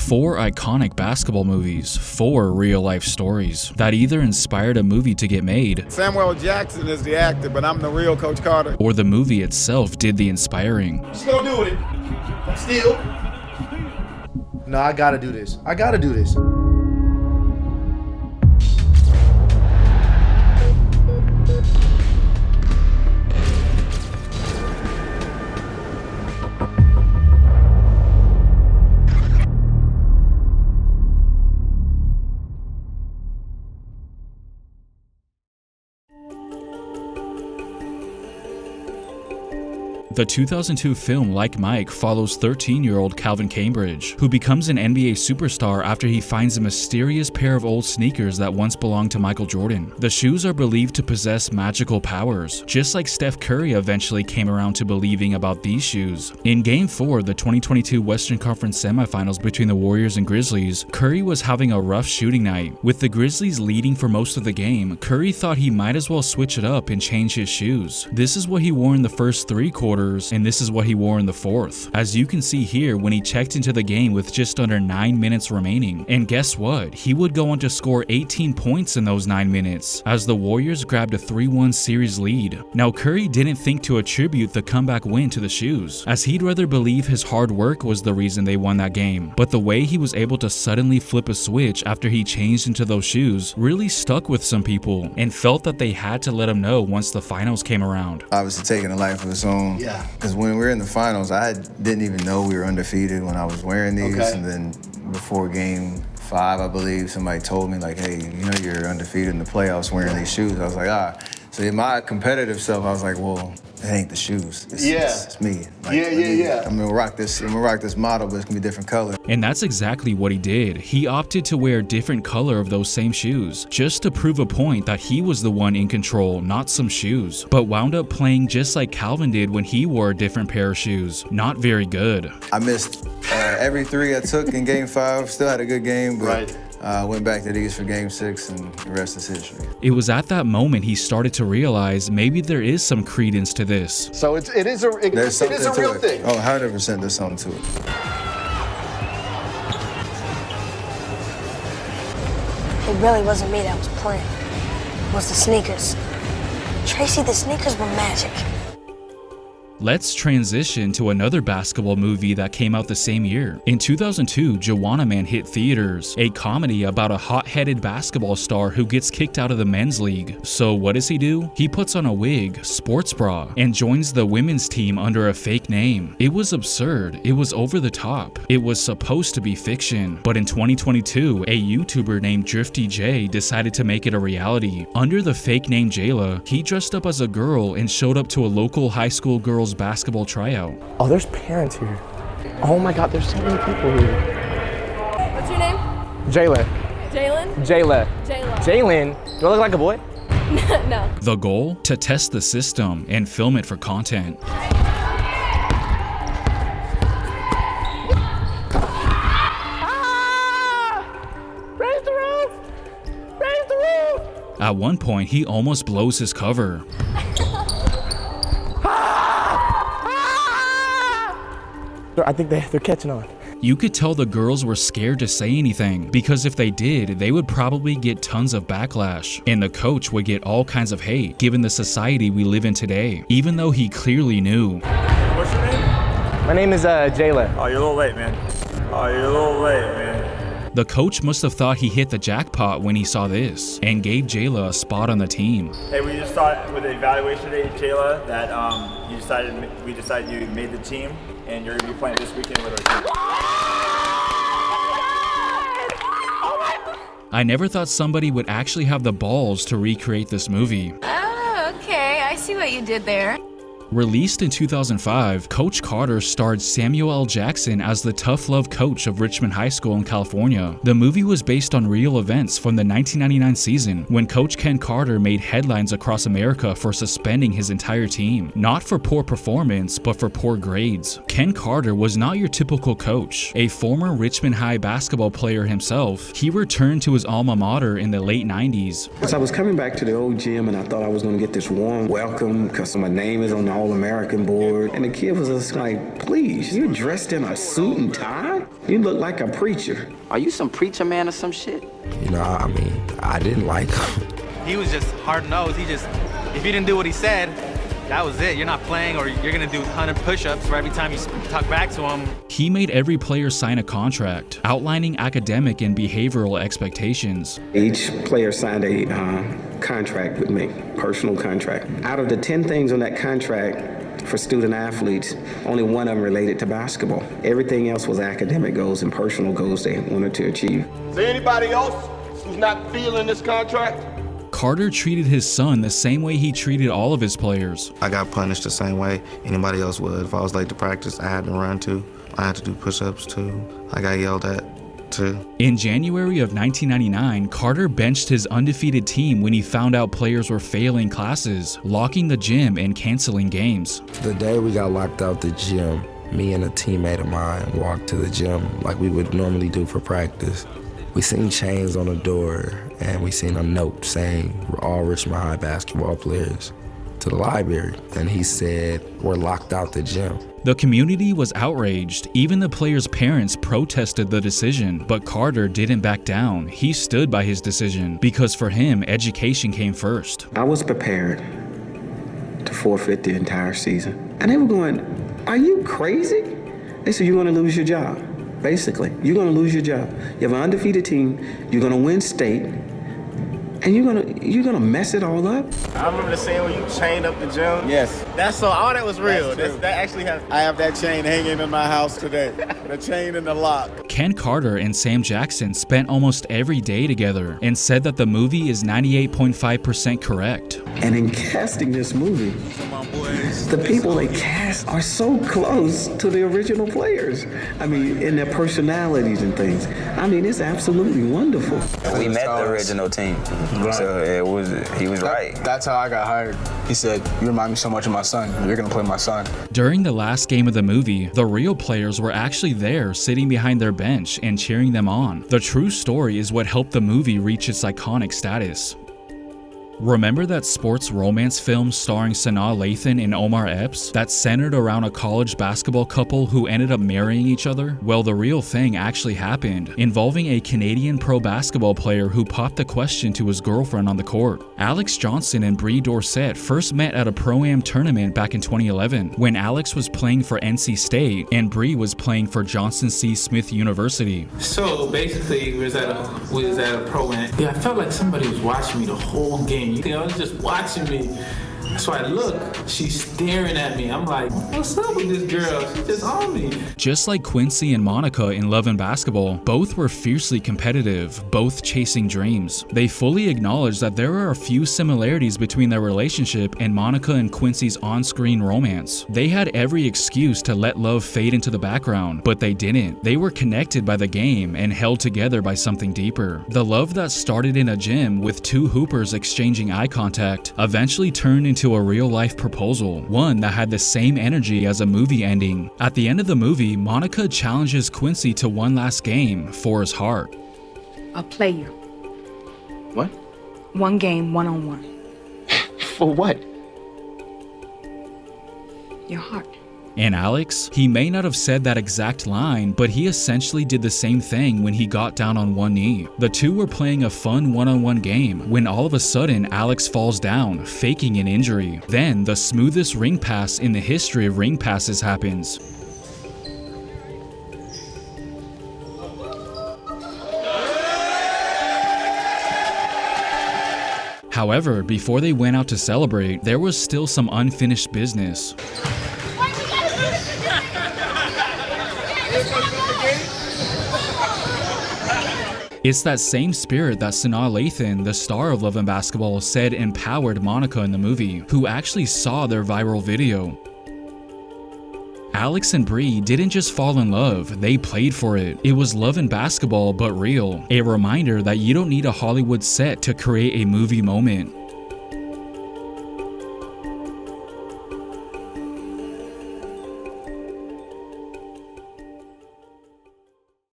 4 iconic basketball movies, 4 real-life stories that either inspired a movie to get made, Samuel Jackson is the actor, but I'm the real Coach Carter, or the movie itself did the inspiring. Just gonna do it. Still. No, I gotta do this. I gotta do this. The 2002 film Like Mike follows 13-year-old Calvin Cambridge, who becomes an NBA superstar after he finds a mysterious pair of old sneakers that once belonged to Michael Jordan. The shoes are believed to possess magical powers, just like Steph Curry eventually came around to believing about these shoes. In Game 4, the 2022 Western Conference semifinals between the Warriors and Grizzlies, Curry was having a rough shooting night. With the Grizzlies leading for most of the game, Curry thought he might as well switch it up and change his shoes. This is what he wore in the first 3 quarters, and this is what he wore in the 4th. As you can see here, when he checked into the game with just under 9 minutes remaining. And guess what? He would go on to score 18 points in those 9 minutes, as the Warriors grabbed a 3-1 series lead. Now, Curry didn't think to attribute the comeback win to the shoes, as he'd rather believe his hard work was the reason they won that game. But the way he was able to suddenly flip a switch after he changed into those shoes really stuck with some people, and felt that they had to let him know once the finals came around. Obviously taking a life of its own. Yeah. Because when we were in the finals, I didn't even know we were undefeated when I was wearing these. Okay. And then before game 5, I believe, somebody told me, like, hey, you know you're undefeated in the playoffs wearing these shoes. I was like, So in my competitive self, I was like, well, it ain't the shoes. It's me. Like, I'm gonna rock this model, but it's gonna be different color. And that's exactly what he did. He opted to wear a different color of those same shoes, just to prove a point that he was the one in control, not some shoes. But wound up playing just like Calvin did when he wore a different pair of shoes. Not very good. I missed every 3 I took in game 5. Still had a good game, but went back to these for game 6, and the rest is history. It was at that moment he started to realize maybe there is some credence to this. So it is a real thing. Oh, 100% there's something to it. It really wasn't me that was playing. It was the sneakers. Tracy, the sneakers were magic. Let's transition to another basketball movie that came out the same year. In 2002, Joanna Man hit theaters, a comedy about a hot-headed basketball star who gets kicked out of the men's league. So what does he do? He puts on a wig, sports bra, and joins the women's team under a fake name. It was absurd. It was over the top. It was supposed to be fiction. But in 2022, a YouTuber named Drifty J decided to make it a reality. Under the fake name Jayla, he dressed up as a girl and showed up to a local high school girls basketball tryout. Oh, there's parents here. Oh my God, there's so many people here. What's your name? Jayla. Jalen? Jayla. Jayla. Jalen? Do I look like a boy? No. The goal? To test the system and film it for content. Raise the roof! Raise the roof! At one point, he almost blows his cover. I think they're catching on. You could tell the girls were scared to say anything, because if they did, they would probably get tons of backlash, and the coach would get all kinds of hate, given the society we live in today, even though he clearly knew. What's your name? My name is Jayla. Oh, you're a little late, man. The coach must have thought he hit the jackpot when he saw this, and gave Jayla a spot on the team. Hey, we just thought with the evaluation today, Jayla, that we decided you made the team, and you're gonna be playing this weekend with our team. I never thought somebody would actually have the balls to recreate this movie. Oh, okay. I see what you did there. Released in 2005, Coach Carter starred Samuel L. Jackson as the tough love coach of Richmond High School in California. The movie was based on real events from the 1999 season, when Coach Ken Carter made headlines across America for suspending his entire team. Not for poor performance, but for poor grades. Ken Carter was not your typical coach. A former Richmond High basketball player himself, he returned to his alma mater in the late 90s. As I was coming back to the old gym, and I thought I was going to get this warm welcome because my name is on all All-American board. And the kid was just like, please, you're dressed in a suit and tie? You look like a preacher. Are you some preacher man or some shit? You know, I mean, I didn't like him. He was just hard-nosed. If you didn't do what he said, that was it. You're not playing, or you're gonna do 100 push-ups for every time you talk back to him. He made every player sign a contract, outlining academic and behavioral expectations. Each player signed a contract with me, personal contract. Out of the 10 things on that contract for student athletes, only one of them related to basketball. Everything else was academic goals and personal goals they wanted to achieve. Is there anybody else who's not feeling this contract? Carter treated his son the same way he treated all of his players. I got punished the same way anybody else would. If I was late to practice, I had to run too. I had to do push-ups too. I got yelled at too. In January of 1999, Carter benched his undefeated team when he found out players were failing classes, locking the gym and canceling games. The day we got locked out the gym, me and a teammate of mine walked to the gym like we would normally do for practice. We seen chains on the door, and we seen a note saying, we're all Richmond High basketball players, to the library. And he said, we're locked out the gym. The community was outraged. Even the players' parents protested the decision, but Carter didn't back down. He stood by his decision because for him, education came first. I was prepared to forfeit the entire season. And they were going, are you crazy? They said, you're going to lose your job. Basically, you're going to lose your job. You have an undefeated team, you're going to win state, and you're gonna mess it all up. I remember the scene when you chained up the gym. Yes. That's so, all that was real. That actually happened. I have that chain hanging in my house today. The chain and the lock. Ken Carter and Sam Jackson spent almost every day together and said that the movie is 98.5% correct. And in casting this movie, the people they cast are so close to the original players. I mean, in their personalities and things. I mean, it's absolutely wonderful. We met the original team. Right. So he was right. That's how I got hired. He said, you remind me so much of my son. You're going to play my son. During the last game of the movie, the real players were actually there sitting behind their bench and cheering them on. The true story is what helped the movie reach its iconic status. Remember that sports romance film starring Sanaa Lathan and Omar Epps that centered around a college basketball couple who ended up marrying each other? Well, the real thing actually happened, involving a Canadian pro basketball player who popped the question to his girlfriend on the court. Alex Johnson and Bree Dorsett first met at a Pro-Am tournament back in 2011 when Alex was playing for NC State and Bree was playing for Johnson C. Smith University. So basically, we was at a Pro-Am. Yeah, I felt like somebody was watching me the whole game. You know, just watching me. So I look, she's staring at me. I'm like, what's up with this girl? She's just on me. Just like Quincy and Monica in Love and Basketball, both were fiercely competitive, both chasing dreams. They fully acknowledged that there are a few similarities between their relationship and Monica and Quincy's on-screen romance. They had every excuse to let love fade into the background, but they didn't. They were connected by the game and held together by something deeper. The love that started in a gym with two hoopers exchanging eye contact eventually turned into a real-life proposal, one that had the same energy as a movie ending. At the end of the movie, Monica challenges Quincy to one last game for his heart. I'll play you. What? One game, one-on-one. For what? Your heart. And Alex, he may not have said that exact line, but he essentially did the same thing when he got down on one knee. The two were playing a fun one-on-one game when all of a sudden Alex falls down, faking an injury. Then the smoothest ring pass in the history of ring passes happens. However, before they went out to celebrate, there was still some unfinished business. It's that same spirit that Sanaa Lathan, the star of Love and Basketball, said empowered Monica in the movie, who actually saw their viral video. Alex and Bree didn't just fall in love, they played for it. It was Love and Basketball, but real. A reminder that you don't need a Hollywood set to create a movie moment.